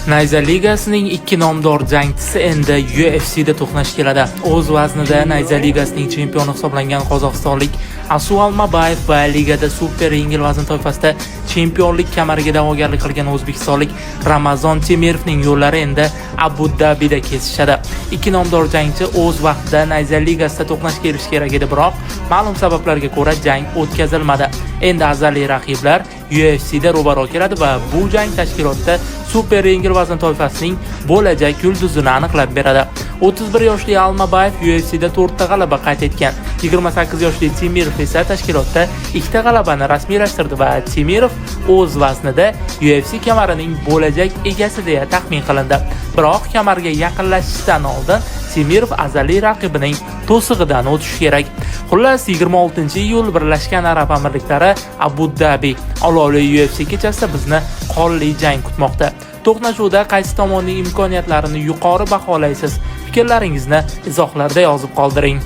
Nayza Ligasining ikki nomdor jangchisi endi UFC'da to'qnash keladi. O'z vaznida Nayza Ligasining chempioni hisoblangan qozog'istonlik Asu Almabayev va ligada super yengil vazn toifasida chempionlik kamariga da'vogarlik qilgan o'zbekistonlik Ramazon Temirovning yo'llari endi Abu Dabida kesishadi. Ikki nomdor jangchi o'z vaqtida Nayza Ligasida to'qnash kelishi kerak edi, biroq ma'lum sabablarga ko'ra jang o'tkazilmadi. Endi azaliy raqiblar UFC'da ro'baro keladi va bu jang tashkilotda super yengil vazn toifasining bo'lajak yulduzini aniqlab beradi. 31 yoshli Almabayev UFC'da 4 ta g'alaba qayd etgan. 28 yoshli Temirov esa tashkilotda 2 ta g'alabani rasmiylashtirdi va Temirov o'z vaznida UFC kamarining bo'lajak egasi deya taxmin qilindi. Biroq kamarga yaqinlashishdan oldin Temirov azaliy raqibining to'sig'idan o'tishi kerak. Xullas 26-iyul Birlashgan Arab Amirliklari Abu Dhabi olovli UFC kechasida bizni qonli jang kutmoqda. To'qnashuvda qaysi tomonning imkoniyatlarini yuqori baholaysiz? Fikrlaringizni izohlarda yozib qoldiring.